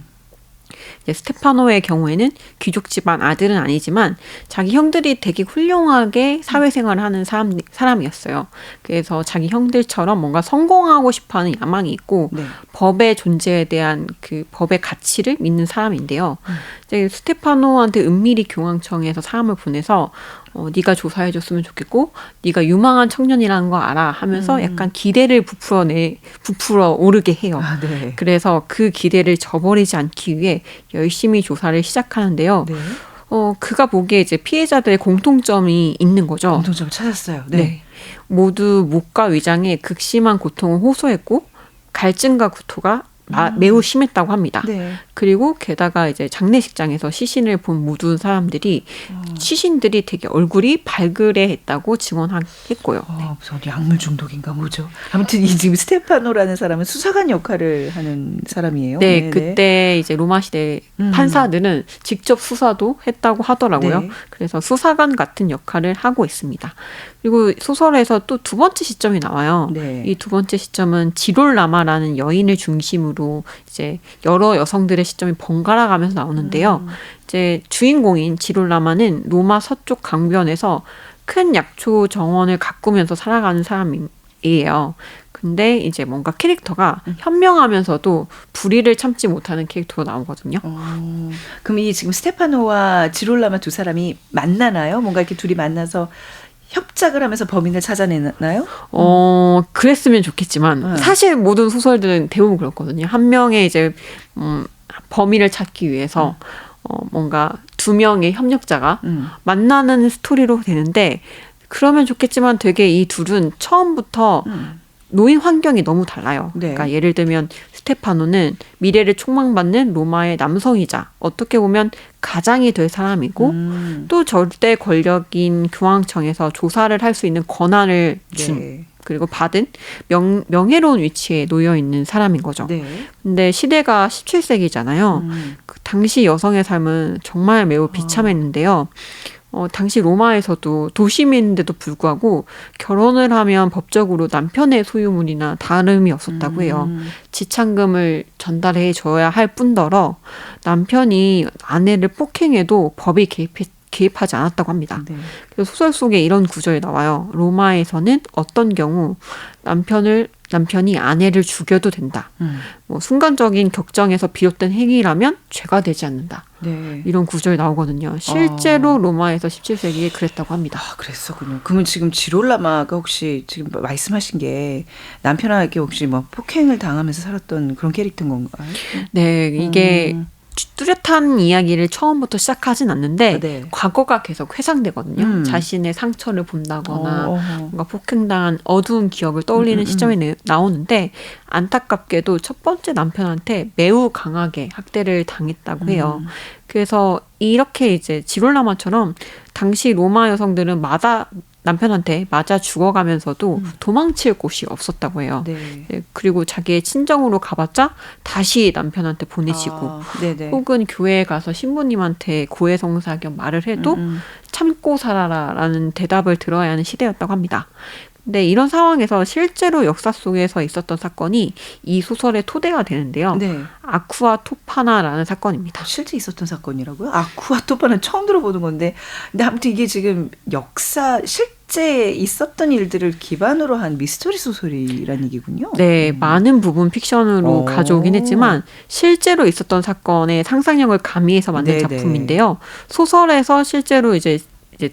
스테파노의 경우에는 귀족 집안 아들은 아니지만 자기 형들이 되게 훌륭하게 사회생활을 하는 사람이었어요. 그래서 자기 형들처럼 뭔가 성공하고 싶어하는 야망이 있고 법의 존재에 대한 그 법의 가치를 믿는 사람인데요. 이제 스테파노한테 은밀히 교황청에서 사람을 보내서 네가 조사해줬으면 좋겠고 네가 유망한 청년이라는 거 알아 하면서 약간 기대를 부풀어 오르게 해요. 네. 그래서 그 기대를 저버리지 않기 위해 열심히 조사를 시작하는데요. 네. 그가 보기에 이제 피해자들의 공통점이 있는 거죠. 공통점을 찾았어요. 네. 네. 모두 목과 위장에 극심한 고통을 호소했고 갈증과 구토가 매우 심했다고 합니다. 네. 그리고 게다가 이제 장례식장에서 시신을 본 모든 사람들이 시신들이 되게 얼굴이 발그레했다고 증언했고요. 무슨 약물 중독인가 뭐죠. 아무튼 이 지금 스테파노라는 사람은 수사관 역할을 하는 사람이에요. 네, 네네. 그때 이제 로마 시대 판사들은 직접 수사도 했다고 하더라고요. 네. 그래서 수사관 같은 역할을 하고 있습니다. 그리고 소설에서 또 두 번째 시점이 나와요. 네. 이 두 번째 시점은 지롤라마라는 여인을 중심으로 이제 여러 여성들의 시점이 번갈아 가면서 나오는데요. 이제 주인공인 지롤라마는 로마 서쪽 강변에서 큰 약초 정원을 가꾸면서 살아가는 사람이에요. 근데 이제 뭔가 캐릭터가 현명하면서도 불의를 참지 못하는 캐릭터가 나오거든요. 그럼 이 지금 스테파노와 지롤라마 두 사람이 만나나요? 뭔가 이렇게 둘이 만나서 협작을 하면서 범인을 찾아내나요? 그랬으면 좋겠지만 사실 모든 소설들은 대부분 그렇거든요. 한 명의 이제 범인을 찾기 위해서 뭔가 2명의 협력자가 만나는 스토리로 되는데 그러면 좋겠지만 되게 이 둘은 처음부터 노인 환경이 너무 달라요. 네. 그러니까 예를 들면 스테파노는 미래를 촉망받는 로마의 남성이자 어떻게 보면 가장이 될 사람이고 또 절대 권력인 교황청에서 조사를 할 수 있는 권한을 준 그리고 받은 명예로운 위치에 놓여 있는 사람인 거죠. 네. 근데 시대가 17세기잖아요. 그 당시 여성의 삶은 정말 매우 비참했는데요. 당시 로마에서도 도심인데도 불구하고 결혼을 하면 법적으로 남편의 소유물이나 다름이 없었다고 해요. 지참금을 전달해 줘야 할 뿐더러 남편이 아내를 폭행해도 법이 개입하지 않았다고 합니다. 네. 그래서 소설 속에 이런 구절이 나와요. 로마에서는 어떤 경우 남편이 아내를 죽여도 된다. 뭐 순간적인 격정에서 비롯된 행위라면 죄가 되지 않는다. 네. 이런 구절이 나오거든요. 실제로 로마에서 17세기에 그랬다고 합니다. 그랬었군요. 그러면 지금 지롤라마가 혹시 지금 말씀하신 게 남편에게 혹시 뭐 폭행을 당하면서 살았던 그런 캐릭터인 건가요? 네, 이게 뚜렷한 이야기를 처음부터 시작하진 않는데 과거가 계속 회상되거든요. 자신의 상처를 본다거나 뭔가 폭행당한 어두운 기억을 떠올리는 시점이 나오는데 안타깝게도 첫 번째 남편한테 매우 강하게 학대를 당했다고 해요. 그래서 이렇게 이제 지롤라마처럼 당시 로마 여성들은 남편한테 맞아 죽어가면서도 도망칠 곳이 없었다고 해요. 네. 네, 그리고 자기의 친정으로 가봤자 다시 남편한테 보내지고 네네. 혹은 교회에 가서 신부님한테 고해성사 겸 말을 해도 참고 살아라라는 대답을 들어야 하는 시대였다고 합니다. 근데 이런 상황에서 실제로 역사 속에서 있었던 사건이 이 소설의 토대가 되는데요. 네. 아쿠아 토파나라는 사건입니다. 실제 있었던 사건이라고요? 아쿠아 토파는 처음 들어보는 건데, 근데 아무튼 이게 지금 역사 실제 있었던 일들을 기반으로 한 미스터리 소설이라는 얘기군요. 네, 많은 부분 픽션으로 가져오긴 했지만 실제로 있었던 사건의 상상력을 가미해서 만든 네네. 작품인데요. 소설에서 실제로 이제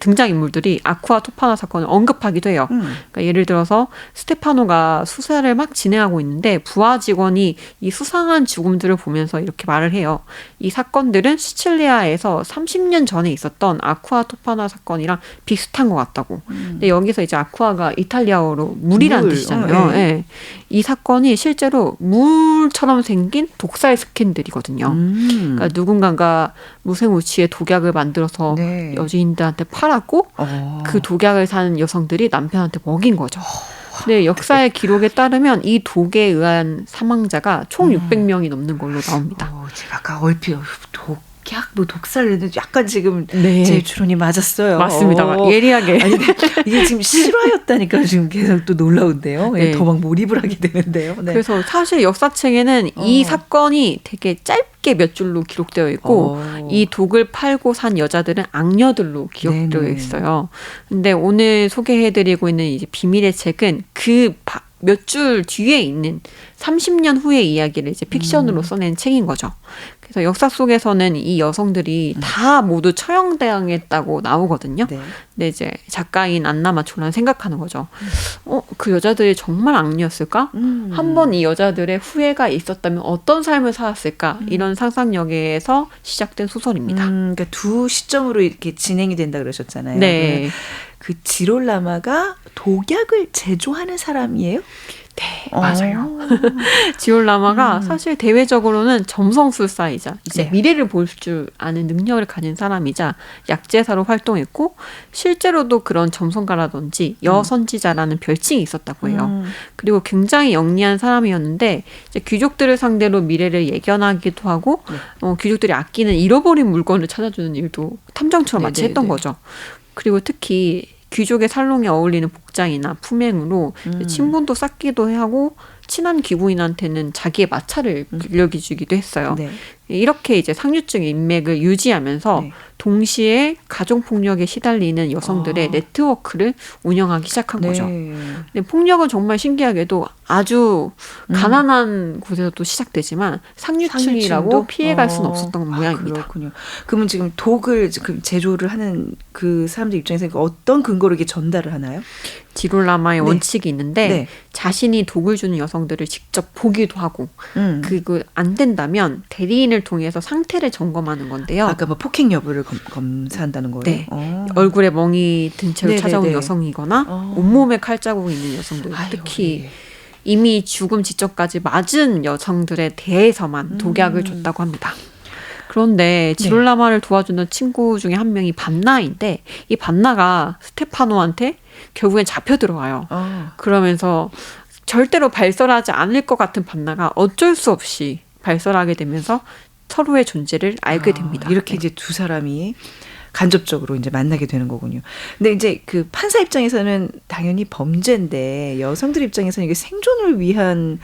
등장인물들이 아쿠아 토파나 사건을 언급하기도 해요. 그러니까 예를 들어서 스테파노가 수사를 막 진행하고 있는데 부하 직원이 이 수상한 죽음들을 보면서 이렇게 말을 해요. 이 사건들은 시칠리아에서 30년 전에 있었던 아쿠아 토파나 사건이랑 비슷한 것 같다고. 근데 여기서 이제 아쿠아가 이탈리아어로 물이라는 물. 뜻이잖아요. 네. 예. 이 사건이 실제로 물처럼 생긴 독살 스캔들이거든요. 그러니까 누군가가 무생우치의 독약을 만들어서 네. 여주인들한테 팔았고 그 독약을 산 여성들이 남편한테 먹인 거죠. 근데 역사의 기록에 따르면 이 독에 의한 사망자가 총 600명이 넘는 걸로 나옵니다. 제가 아까 얼핏 독약, 뭐 독살을 약간 지금 네. 제 추론이 맞았어요. 맞습니다. 예리하게. 아니, 이게 지금 실화였다니까 지금 계속 또 놀라운데요. 네. 더 막 몰입을 하게 되는데요. 네. 그래서 사실 역사책에는 이 사건이 되게 짧게 몇 줄로 기록되어 있고 이 독을 팔고 산 여자들은 악녀들로 기록되어 네네. 있어요. 근데 오늘 소개해드리고 있는 이제 비밀의 책은 그 몇 줄 뒤에 있는 30년 후의 이야기를 이제 픽션으로 써낸 책인 거죠. 그래서 역사 속에서는 이 여성들이 다 모두 처형당했다고 나오거든요. 네. 근데 이제 작가인 안나 마촐라는 생각하는 거죠. 그 여자들이 정말 악녀였을까? 한번 이 여자들의 후회가 있었다면 어떤 삶을 살았을까? 이런 상상력에서 시작된 소설입니다. 그러니까 두 시점으로 이렇게 진행이 된다 그러셨잖아요. 네. 그 지롤라마가 독약을 제조하는 사람이에요? 네, 맞아요. 지올라마가 사실 대외적으로는 점성술사이자 이제 네. 미래를 볼 줄 아는 능력을 가진 사람이자 약제사로 활동했고 실제로도 그런 점성가라든지 여선지자라는 별칭이 있었다고 해요. 그리고 굉장히 영리한 사람이었는데 이제 귀족들을 상대로 미래를 예견하기도 하고 귀족들이 아끼는 잃어버린 물건을 찾아주는 일도 탐정처럼 마치 네네네. 했던 거죠. 그리고 특히 귀족의 살롱에 어울리는 복장이나 품행으로 친분도 쌓기도 하고 친한 귀부인한테는 자기의 마차를 빌려주기도 했어요. 네. 이렇게 이제 상류층 인맥을 유지하면서 네. 동시에 가정폭력에 시달리는 여성들의 네트워크를 운영하기 시작한 거죠. 근데 폭력은 정말 신기하게도 아주 가난한 곳에서도 시작되지만 상류층이라고 상류층도? 피해갈 수는 없었던 모양입니다. 그렇군요. 그러면 지금 독을 지금 제조를 하는 그 사람들 입장에서 어떤 근거로 이렇게 전달을 하나요? 지롤라마의 네. 원칙이 있는데 네. 자신이 독을 주는 여성들을 직접 보기도 하고 그거 안 된다면 대리인을 통해서 상태를 점검하는 건데요. 아까 뭐 폭행 여부를 검사한다는 거예요? 네. 얼굴에 멍이 든 채로 네네네. 찾아온 여성이거나 온몸에 칼자국이 있는 여성들, 특히 이미 죽음 직전까지 맞은 여성들에 대해서만 독약을 줬다고 합니다. 그런데 지롤라마를 도와주는 친구 중에 한 명이 반나인데 이 반나가 스테파노한테 결국엔 잡혀 들어가요. 그러면서 절대로 발설하지 않을 것 같은 반나가 어쩔 수 없이 발설하게 되면서 서로의 존재를 알게 됩니다. 이렇게 이제 두 사람이 간접적으로 이제 만나게 되는 거군요. 근데 이제 그 판사 입장에서는 당연히 범죄인데 여성들 입장에서는 이게 생존을 위한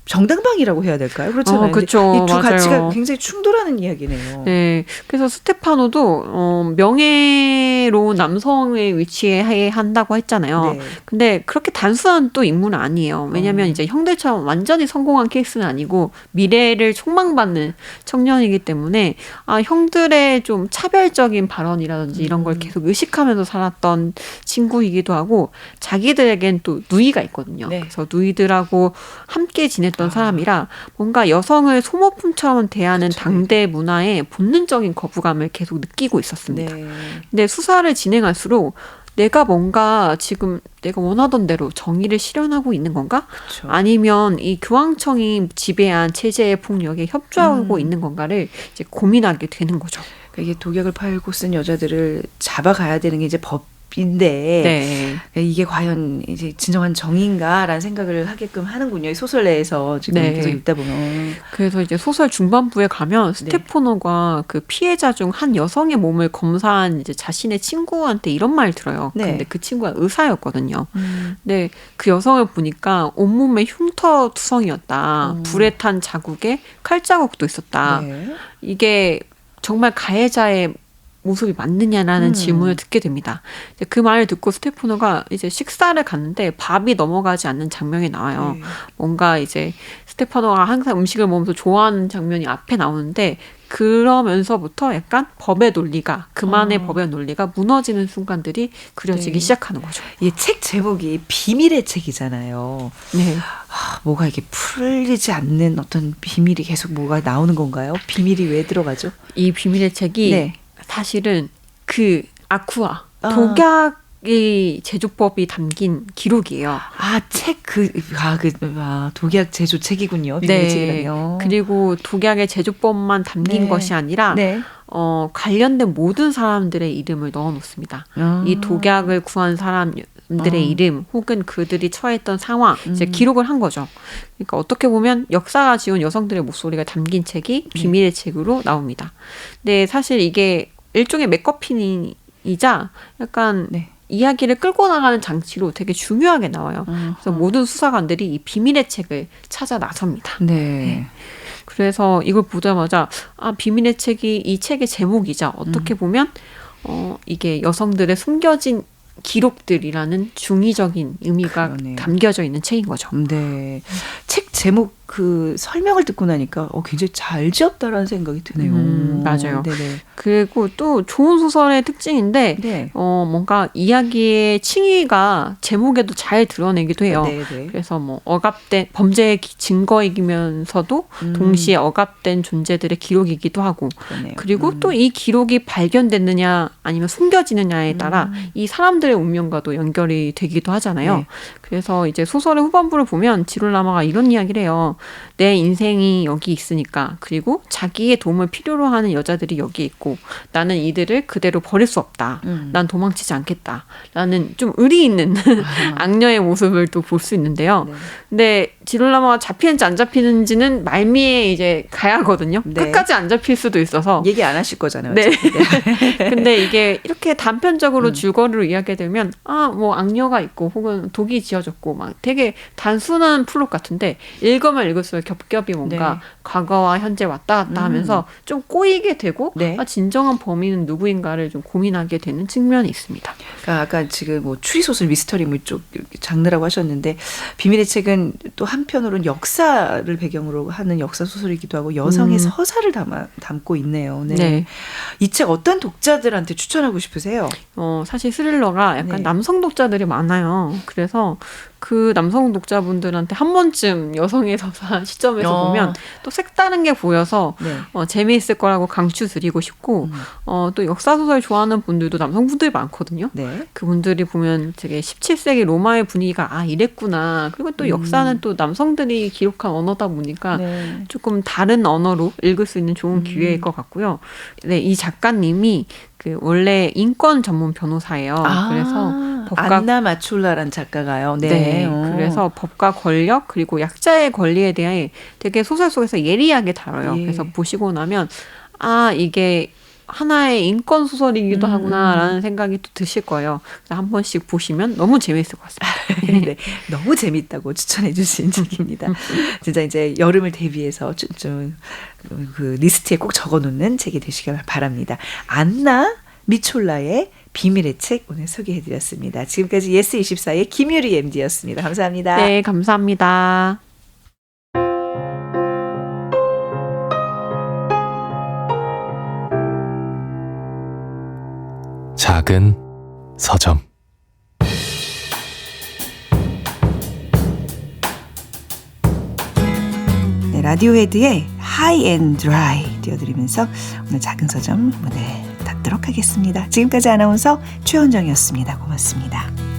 정당방위라고 해야 될까요? 그렇잖아요. 그렇죠. 이 두 맞아요. 가치가 굉장히 충돌하는 이야기네요. 네, 그래서 스테파노도 명예로운 남성의 위치에 한다고 했잖아요. 네. 근데 그렇게 단순한 또 인물은 아니에요. 왜냐하면 이제 형들처럼 완전히 성공한 케이스는 아니고 미래를 촉망받는 청년이기 때문에 형들의 좀 차별적인 발언이라든지 이런 걸 계속 의식하면서 살았던 친구이기도 하고 자기들에겐 또 누이가 있거든요. 네. 그래서 누이들하고 함께 지냈던 사람이라 뭔가 여성을 소모품처럼 대하는 당대 문화에 본능적인 거부감을 계속 느끼고 있었습니다. 네. 근데 수사를 진행할수록 내가 뭔가 지금 내가 원하던 대로 정의를 실현하고 있는 건가? 그렇죠. 아니면 이 교황청이 지배한 체제의 폭력에 협조하고 있는 건가를 이제 고민하게 되는 거죠. 그러니까 이게 독약을 팔고 쓴 여자들을 잡아가야 되는 게 이제 인데 이게 과연 이제 진정한 정의인가라는 생각을 하게끔 하는군요. 이 소설 내에서 지금 계속 읽다 보면. 그래서 이제 소설 중반부에 가면 스테파노가 그 피해자 중 한 여성의 몸을 검사한 이제 자신의 친구한테 이런 말을 들어요. 근데 그 친구가 의사였거든요. 근데 그 여성을 보니까 온몸에 흉터투성이었다. 불에 탄 자국에 칼자국도 있었다. 이게 정말 가해자의 모습이 맞느냐라는 질문을 듣게 됩니다. 그 말을 듣고 스테파노가 이제 식사를 갔는데 밥이 넘어가지 않는 장면이 나와요. 뭔가 이제 스테파노가 항상 음식을 먹으면서 좋아하는 장면이 앞에 나오는데 그러면서부터 약간 법의 논리가 그만의 법의 논리가 무너지는 순간들이 그려지기 시작하는 거죠. 이 책 제목이 비밀의 책이잖아요. 뭐가 이게 풀리지 않는 어떤 비밀이 계속 뭐가 나오는 건가요? 비밀이 왜 들어가죠? 이 비밀의 책이 사실은 그 아쿠아 독약의 제조법이 담긴 기록이에요. 독약 제조 책이군요. 비밀의 책이라며. 그리고 독약의 제조법만 담긴 것이 아니라 관련된 모든 사람들의 이름을 넣어놓습니다. 이 독약을 구한 사람들의 이름 혹은 그들이 처했던 상황 이제 기록을 한 거죠. 그러니까 어떻게 보면 역사가 지운 여성들의 목소리가 담긴 책이 비밀의 책으로 나옵니다. 근데 사실 이게 일종의 맥거핀이자 약간 이야기를 끌고 나가는 장치로 되게 중요하게 나와요. 그래서 모든 수사관들이 이 비밀의 책을 찾아 나섭니다. 그래서 이걸 보자마자 비밀의 책이 이 책의 제목이자 어떻게 보면 이게 여성들의 숨겨진 기록들이라는 중의적인 의미가 담겨져 있는 책인 거죠. 책 제목 그 설명을 듣고 나니까 굉장히 잘 지었다라는 생각이 드네요. 맞아요. 그리고 또 좋은 소설의 특징인데 뭔가 이야기의 칭의가 제목에도 잘 드러내기도 해요. 그래서 뭐 억압된 범죄의 증거이면서도 동시에 억압된 존재들의 기록이기도 하고 그리고 또 이 기록이 발견됐느냐 아니면 숨겨지느냐에 따라 이 사람들의 운명과도 연결이 되기도 하잖아요. 그래서 이제 소설의 후반부를 보면 지롤라마가 이런 이야기를 해요. 내 인생이 여기 있으니까 그리고 자기의 도움을 필요로 하는 여자들이 여기 있고 나는 이들을 그대로 버릴 수 없다. 난 도망치지 않겠다. 라는 좀 의리 있는 악녀의 모습을 또 볼 수 있는데요. 근데 지롤라마가 잡히는지 안 잡히는지는 말미에 이제 가야 하거든요. 끝까지 안 잡힐 수도 있어서 얘기 안 하실 거잖아요. 근데 이게 이렇게 단편적으로 줄거리로 이야기되면 뭐 악녀가 있고 혹은 독이 지어졌고 막 되게 단순한 플롯 같은데 읽으면 읽을수록 겹겹이 뭔가 과거와 현재 왔다 갔다 하면서 좀 꼬이게 되고 진정한 범인은 누구인가를 좀 고민하게 되는 측면이 있습니다. 그러니까 아까 지금 뭐 추리소설 미스터리물 쪽 장르라고 하셨는데 비밀의 책은 또 한편으로는 역사를 배경으로 하는 역사 소설이기도 하고 여성의 서사를 담고 있네요. 이 책 어떤 독자들한테 추천하고 싶으세요? 사실 스릴러가 약간 남성 독자들이 많아요. 그래서 그 남성 독자분들한테 한 번쯤 여성의 서사 시점에서 보면 또 색다른 게 보여서 재미있을 거라고 강추 드리고 싶고 또 역사소설 좋아하는 분들도 남성분들이 많거든요. 그분들이 보면 되게 17세기 로마의 분위기가 이랬구나. 그리고 또 역사는 또 남성들이 기록한 언어다 보니까 조금 다른 언어로 읽을 수 있는 좋은 기회일 것 같고요. 이 작가님이 그 원래 인권 전문 변호사예요. 그래서 안나 마출라라는 작가가요. 그래서 법과 권력 그리고 약자의 권리에 대해 되게 소설 속에서 예리하게 다뤄요. 그래서 보시고 나면 이게 하나의 인권 소설이기도 하구나라는 생각이 또 드실 거예요. 그래서 한 번씩 보시면 너무 재미있을 것 같습니다. 너무 재밌다고 추천해 주신 책입니다. 진짜 이제 여름을 대비해서 좀 그 리스트에 꼭 적어놓는 책이 되시길 바랍니다. 안나 미촐라의 비밀의 책 오늘 소개해드렸습니다. 지금까지 예스24의 김유리 MD였습니다. 감사합니다. 네, 감사합니다. 작은 서점 라디오 헤드의 하이 앤 드라이 띄워드리면서 오늘 작은 서점 문을 닫도록 하겠습니다. 지금까지 아나운서 최원정이었습니다. 고맙습니다.